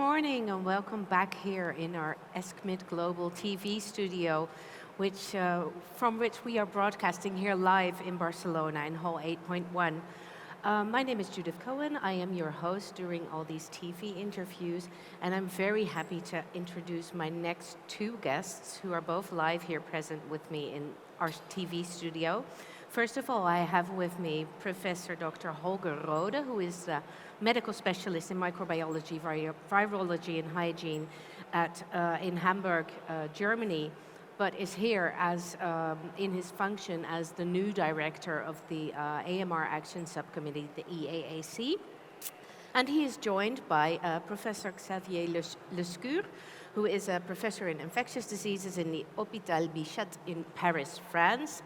morning and welcome back here in our ESCMID Global TV studio, from which we are broadcasting here live in Barcelona in Hall 8.1. My name is Judith Cohen. I am your host during all these TV interviews, and I'm very happy to introduce my next two guests who are both live here present with me in our TV studio. First of all, I have with me Professor Dr. Holger Rohde, who is a medical specialist in microbiology, virology, and hygiene in Hamburg, Germany, but is here in his function as the new director of the AMR Action Subcommittee, the EAAC. And he is joined by Professor Xavier Lescure, who is a professor in infectious diseases in the Hôpital Bichat in Paris, France,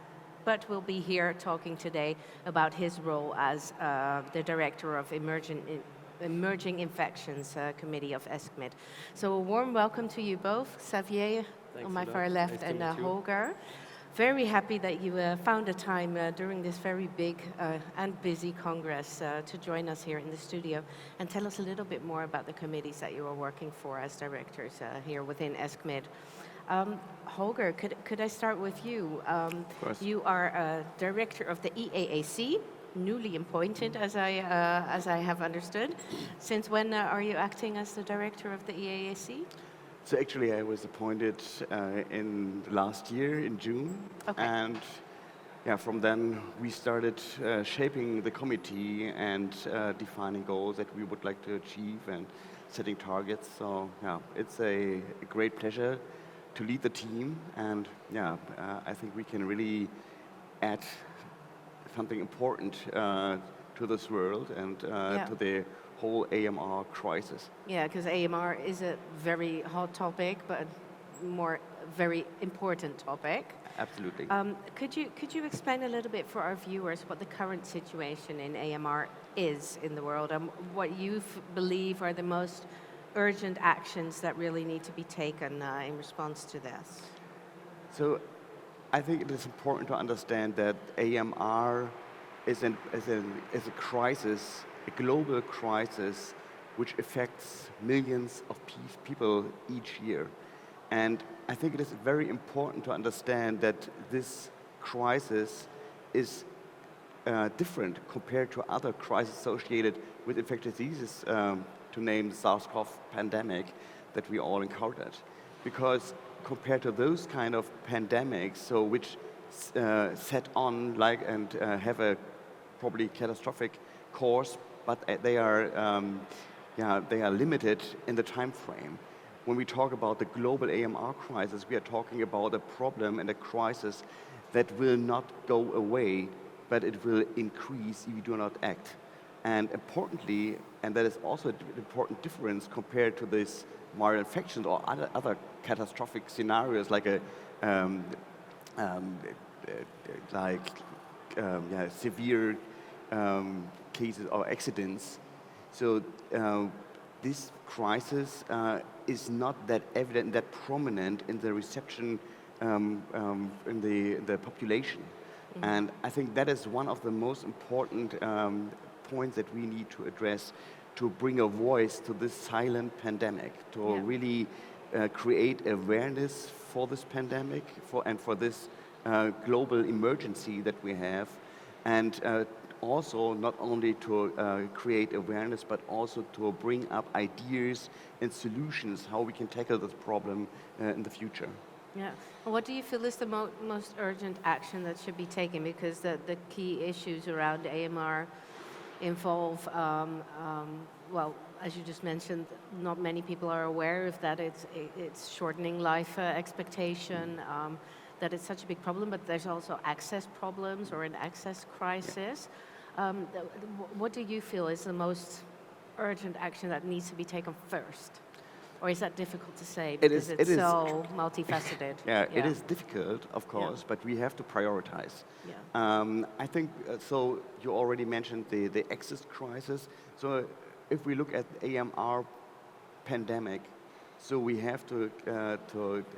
but will be here talking today about his role as the director of Emerging Infections Committee of ESCMID. So a warm welcome to you both, Xavier on my far left, and Holger. Very happy that you found a time during this very big and busy Congress to join us here in the studio and tell us a little bit more about the committees that you are working for as directors here within ESCMID. Holger, could I start with you? Of course. You are director of the EAAC, newly appointed, as I have understood. Since when are you acting as the director of the EAAC? So actually I was appointed in last year in June. Okay. And from then we started shaping the committee and defining goals that we would like to achieve and setting targets. So it's a great pleasure to lead the team, and I think we can really add something important to this world and to the whole AMR crisis. Yeah, because AMR is a very hot topic, but very important topic. Absolutely. Could you explain a little bit for our viewers what the current situation in AMR is in the world and what you believe are the most urgent actions that really need to be taken in response to this? So I think it is important to understand that AMR is a crisis, a global crisis, which affects millions of people each year. And I think it is very important to understand that this crisis is different compared to other crises associated with infectious diseases, to name the SARS-CoV pandemic that we all encountered. Because compared to those kind of pandemics, which set on and have a probably catastrophic course, but they are limited in the time frame. When we talk about the global AMR crisis, we are talking about a problem and a crisis that will not go away, but it will increase if you do not act. And importantly, and that is also an important difference compared to this viral infections or other catastrophic scenarios like severe cases or accidents. So this crisis is not that evident, that prominent in the reception in the population. Mm-hmm. And I think that is one of the most important points that we need to address to bring a voice to this silent pandemic, to really create awareness for this pandemic and for this global emergency that we have, and also not only to create awareness, but also to bring up ideas and solutions how we can tackle this problem in the future. Yeah. What do you feel is the most urgent action that should be taken? Because the key issues around AMR involve, as you just mentioned, not many people are aware of that. It's shortening life expectation, that it's such a big problem, but there's also access problems or an access crisis. What do you feel is the most urgent action that needs to be taken first? Or is that difficult to say because it's so multifaceted? It is difficult, of course, but we have to prioritize. Yeah. I think, so you already mentioned the access crisis. So if we look at AMR pandemic, So we have to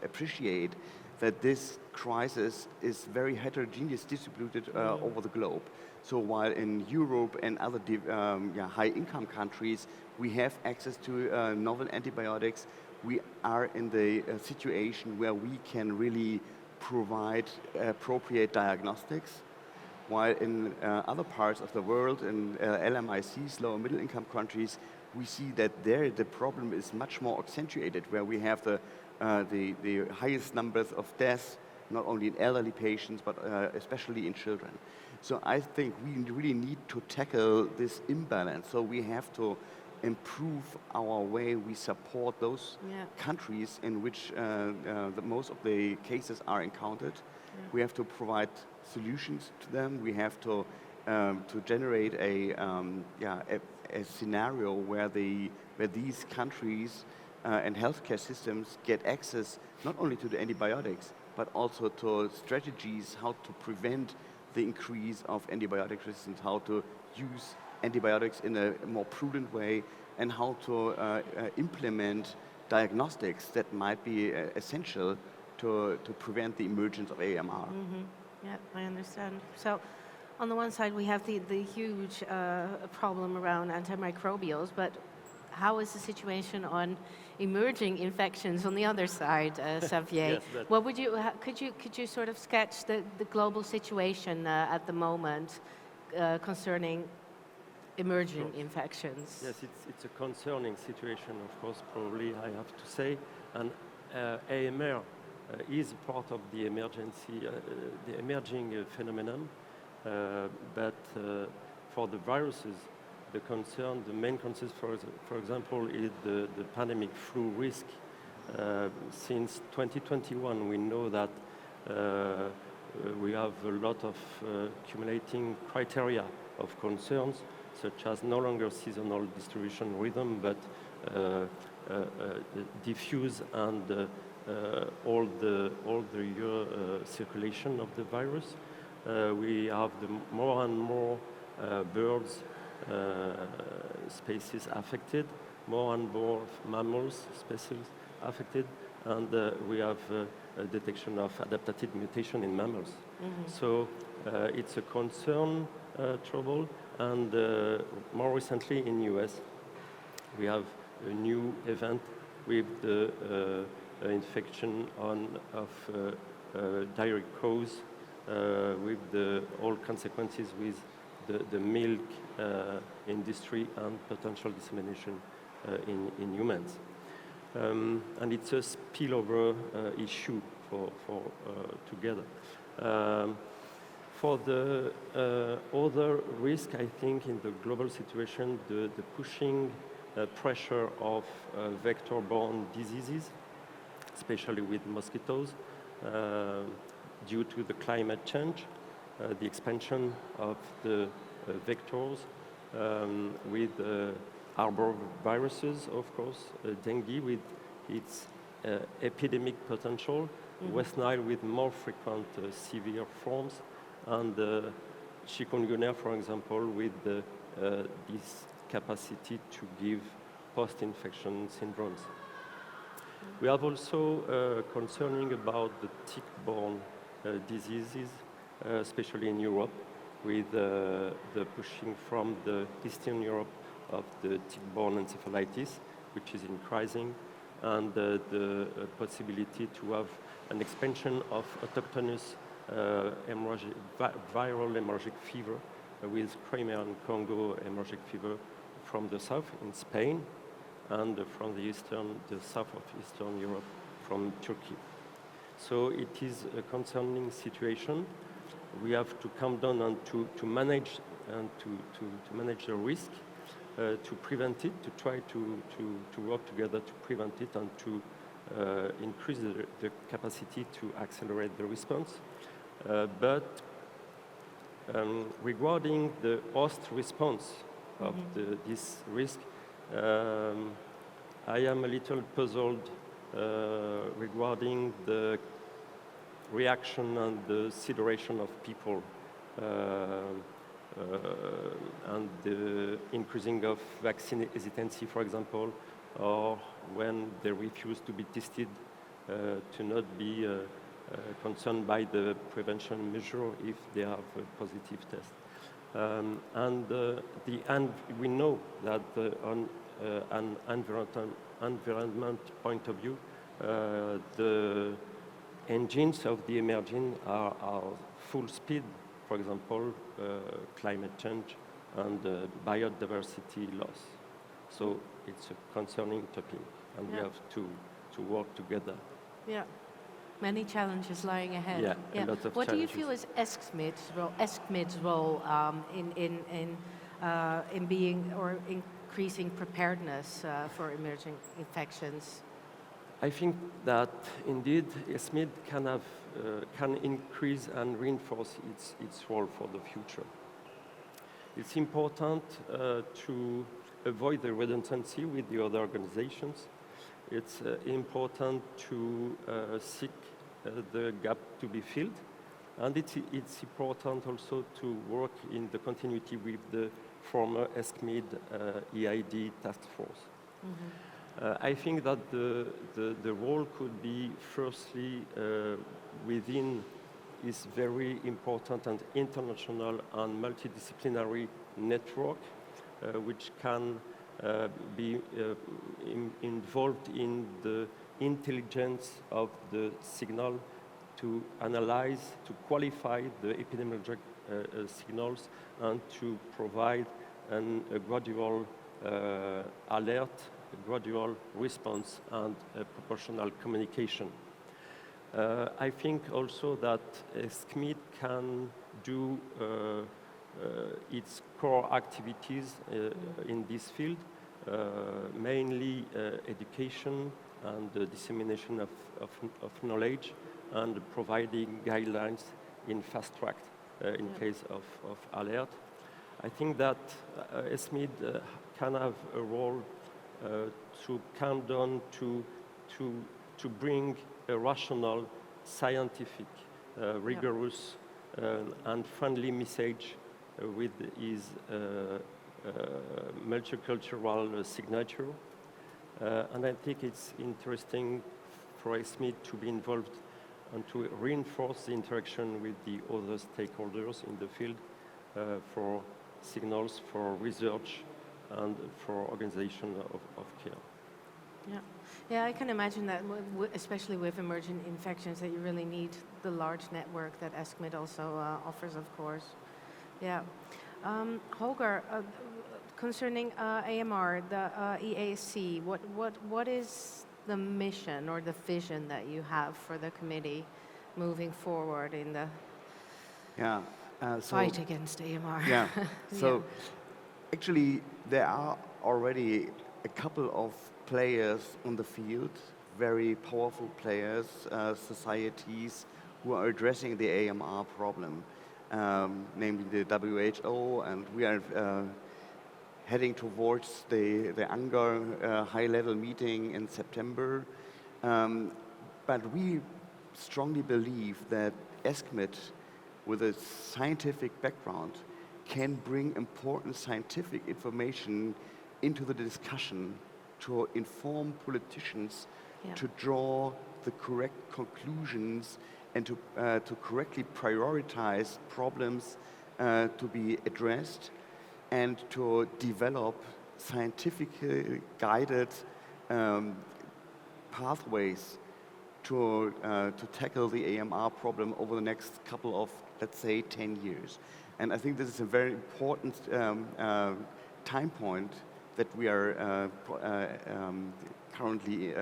appreciate that this crisis is very heterogeneous distributed over the globe. So while in Europe and other high-income countries, we have access to novel antibiotics, we are in the situation where we can really provide appropriate diagnostics, while in other parts of the world, in LMICs, lower middle income countries, we see that there the problem is much more accentuated, where we have the highest numbers of deaths, not only in elderly patients, but especially in children. So I think we really need to tackle this imbalance. So we have to improve our way we support those countries in which the most of the cases are encountered. We have to provide solutions to them. We have to generate a scenario where these countries and healthcare systems get access not only to the antibiotics, but also to strategies how to prevent the increase of antibiotic resistance, how to use antibiotics in a more prudent way, and how to implement diagnostics that might be essential to prevent the emergence of AMR. Yeah, I understand. So on the one side, we have the huge problem around antimicrobials, but how is the situation on emerging infections on the other side, Xavier? Yes, what would you, could you sort of sketch the global situation at the moment concerning emerging infections? Yes, it's a concerning situation, of course, probably I have to say, and AMR is part of the emergency, the emerging phenomenon, but for the viruses, the main concern, for example, is the pandemic flu risk. Since 2021, we know that we have a lot of accumulating criteria of concerns, such as no longer seasonal distribution rhythm, but diffuse and all the year circulation of the virus. We have more and more birds species affected, more and more mammals species affected, and we have a detection of adaptive mutation in mammals. So it's a concern trouble, and more recently in US, we have a new event with the infection of direct cause with all consequences with the milk industry and potential dissemination in humans. And it's a spillover issue for together. For the other risk, I think in the global situation, the pushing pressure of vector-borne diseases, especially with mosquitoes, due to the climate change, the expansion of the vectors with arboviruses, of course, dengue with its epidemic potential, West Nile with more frequent severe forms, and chikungunya, for example, with this capacity to give post-infection syndromes. We have also concerning about the tick-borne diseases, especially in Europe, with the pushing from the Eastern Europe of the tick-borne encephalitis, which is increasing, and the possibility to have an expansion of autochthonous viral hemorrhagic fever with Crimean Congo hemorrhagic fever from the south in Spain, and from the south of Eastern Europe from Turkey. So it is a concerning situation. We have to come down and to manage and to manage the risk, to prevent it, to try to work together to prevent it and to increase the capacity to accelerate the response. But regarding the host response of this risk, I am a little puzzled regarding the reaction and the situation of people and the increasing of vaccine hesitancy, for example, or when they refuse to be tested, to not be concerned by the prevention measure if they have a positive test. We know that on an environment point of view, the engines of the emerging are full speed, for example, climate change and biodiversity loss. So it's a concerning topic, and we have to work together. Yeah, many challenges lying ahead. Yeah, a lot of what challenges. do you feel is ESCMID's role in being or increasing preparedness for emerging infections? I think that indeed ESCMID can increase and reinforce its role for the future. It's important to avoid the redundancy with the other organizations. It's important to seek the gap to be filled, and it's important also to work in the continuity with the former ESCMID EID task force. Mm-hmm. I think that the role could be firstly within is very important and international and multidisciplinary network, which can be involved in the intelligence of the signal to analyze, to qualify the epidemiologic signals, and to provide a gradual alert, a gradual response, and a proportional communication. I think also that ESCMID can do its core activities in this field, mainly education and the dissemination of knowledge and providing guidelines in fast track in case of alert. I think that ESCMID can have a role to come down to bring a rational, scientific, rigorous, and friendly message with his multicultural signature. And I think it's interesting for ESCMID to be involved and to reinforce the interaction with the other stakeholders in the field for signals, for research, and for organization of care. Yeah, I can imagine that, especially with emergent infections, that you really need the large network that ESCMID also offers, of course. Yeah. Holger, concerning AMR, the EAC, what is the mission or the vision that you have for the committee moving forward in the fight against AMR? Yeah, so actually there are already a couple of players on the field, very powerful players, societies who are addressing the AMR problem, namely the WHO, and we are heading towards the UNGAR high-level meeting in September. But we strongly believe that ESCMID, with a scientific background, can bring important scientific information into the discussion to inform politicians to draw the correct conclusions and to correctly prioritize problems to be addressed, and to develop scientifically guided pathways to tackle the AMR problem over the next couple of, let's say, 10 years. And I think this is a very important time point that we are currently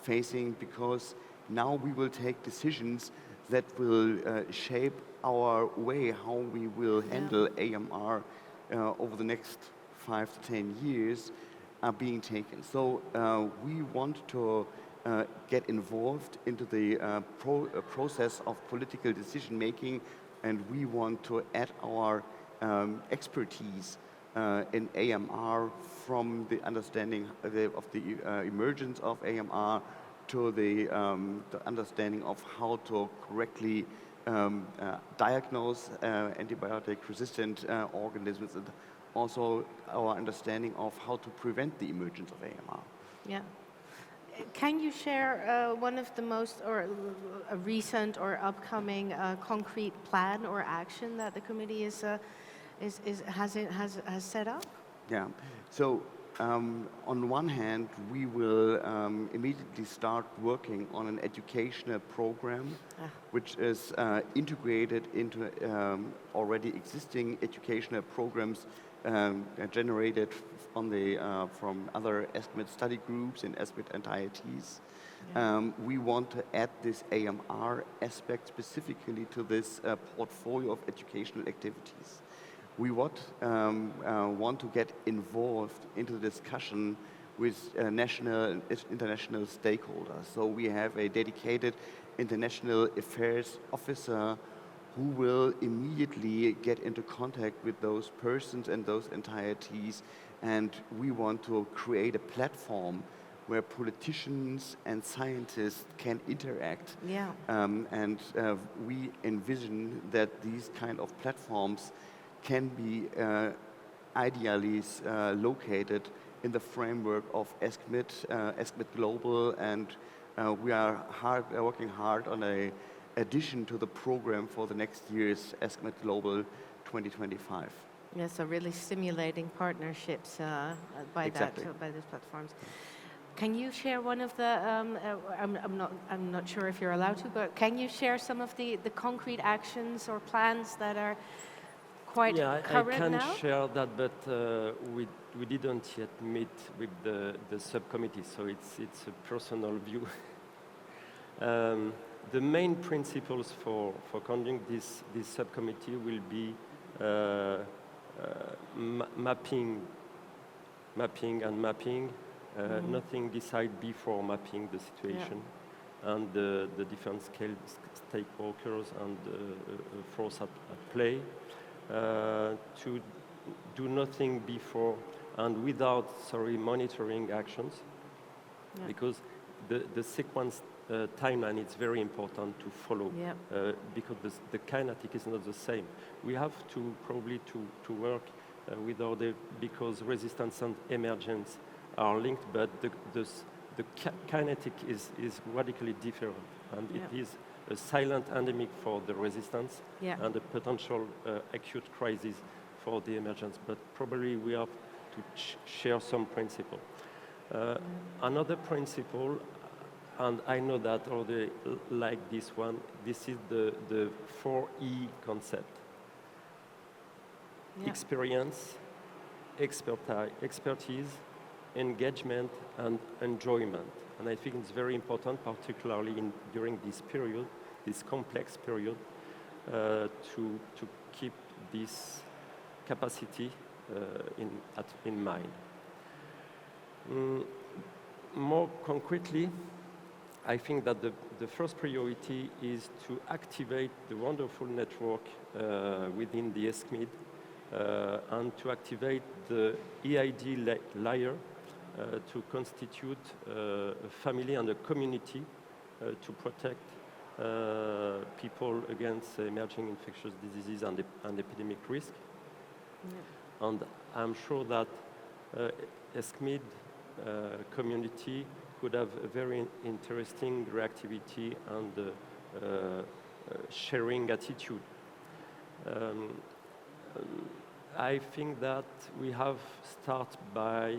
facing, because now we will take decisions that will shape our way how we will handle AMR over the next 5 to 10 years are being taken. So we want to get involved into the process of political decision making, and we want to add our expertise in AMR, from the understanding of the emergence of AMR to the understanding of how to correctly diagnose antibiotic-resistant organisms, and also our understanding of how to prevent the emergence of AMR. Yeah. Can you share one of the most, or a recent or upcoming concrete plan or action that the committee has set up? Yeah. So on one hand, we will immediately start working on an educational program, which is integrated into already existing educational programs generated on from other ESCMID study groups and ESCMID and IITs. We want to add this AMR aspect specifically to this portfolio of educational activities. We want to get involved into the discussion with national and international stakeholders. So we have a dedicated international affairs officer who will immediately get into contact with those persons and those entities, and we want to create a platform where politicians and scientists can interact. Yeah. And we envision that these kind of platforms can be ideally located in the framework of ESCMID, ESCMID Global, and we are working hard on an addition to the program for the next year's ESCMID Global 2025. Yeah, so really stimulating partnerships by Exactly. by these platforms. Can you share one of the? I'm not sure if you're allowed to, but can you share some of the concrete actions or plans that are quite current I can now? share that, but we didn't yet meet with the subcommittee, so it's a personal view. The main principles for conducting this subcommittee will be mapping, nothing decided before mapping the situation, and the different stakeholders and force at play. To do nothing before and without, monitoring actions, because the sequence timeline is very important to follow, because the kinetic is not the same. We have to probably to work with Rohde because resistance and emergence are linked, but the kinetic is radically different, and it is a silent endemic for the resistance and a potential acute crisis for the emergence. But probably we have to share some principle. Another principle, and I know that Rohde like this one, this is the 4E concept. Experience, expertise, engagement, and enjoyment. And I think it's very important, particularly during this period, this complex period, to keep this capacity in mind. More concretely, I think that the first priority is to activate the wonderful network within the ESCMID and to activate the EID layer to constitute a family and a community to protect people against emerging infectious diseases and epidemic risk. And I'm sure that ESCMID community could have a very interesting reactivity and sharing attitude. I think that we have started by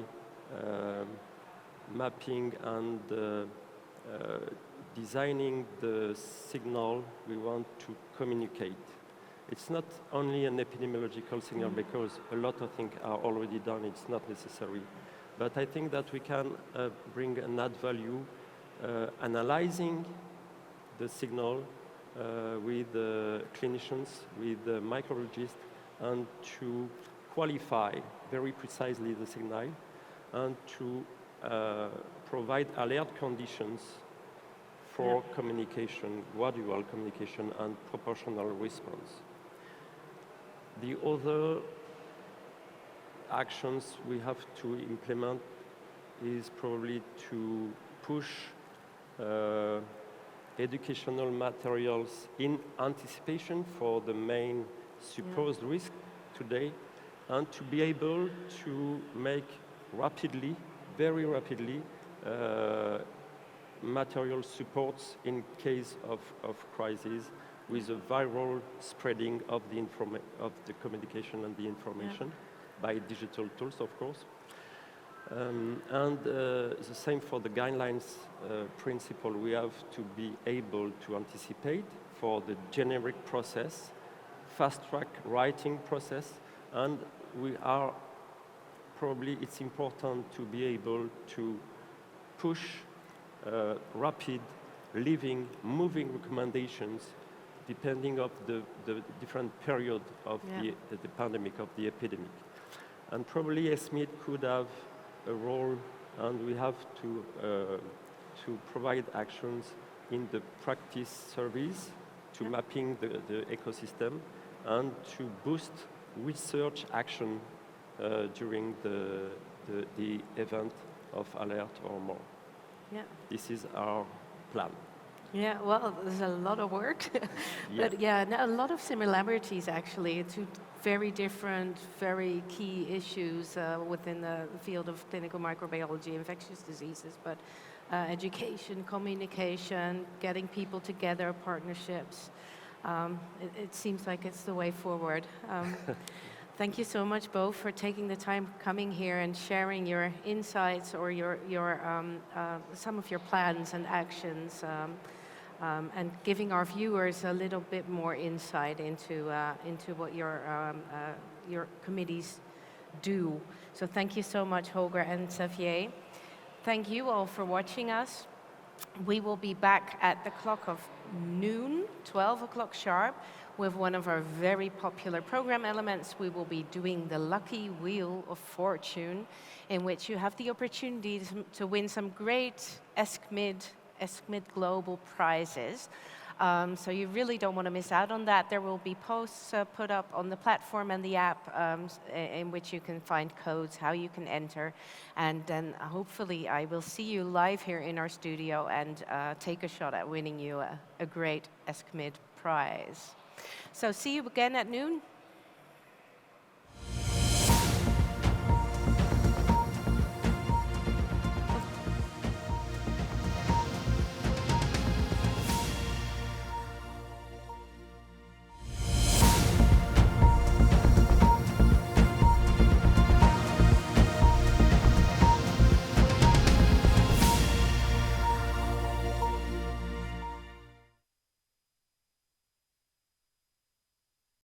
mapping and designing the signal we want to communicate. It's not only an epidemiological signal because a lot of things are already done, it's not necessary. But I think that we can bring an add value analyzing the signal with clinicians, with microbiologists, and to qualify very precisely the signal and to provide alert conditions for communication, gradual communication, and proportional response. The other actions we have to implement is probably to push educational materials in anticipation for the main supposed risk today, and to be able to make rapidly, very rapidly, material supports in case of crisis with a viral spreading of the communication and the information by digital tools, of course. The same for the guidelines principle. We have to be able to anticipate for the generic process, fast-track writing process, and it's important to be able to push rapid, moving recommendations depending of the different period of the pandemic, of the epidemic. And probably ESCMID could have a role, and we have to provide actions in the practice surveys to mapping the ecosystem and to boost research action during the event of alert or more. Yeah. This is our plan. Yeah, well, there's a lot of work, but a lot of similarities actually to very different, very key issues within the field of clinical microbiology, infectious diseases, but education, communication, getting people together, partnerships. It seems like it's the way forward. Thank you so much both for taking the time coming here and sharing your insights or some of your plans and actions. And giving our viewers a little bit more insight into what your committees do. So thank you so much, Holger and Xavier. Thank you all for watching us. We will be back at the clock of noon, 12 o'clock sharp, with one of our very popular program elements. We will be doing the Lucky Wheel of Fortune, in which you have the opportunity to win some great ESCMID Global prizes. So you really don't want to miss out on that. There will be posts put up on the platform and the app in which you can find codes, how you can enter. And then hopefully I will see you live here in our studio and take a shot at winning you a great ESCMID prize. So see you again at noon.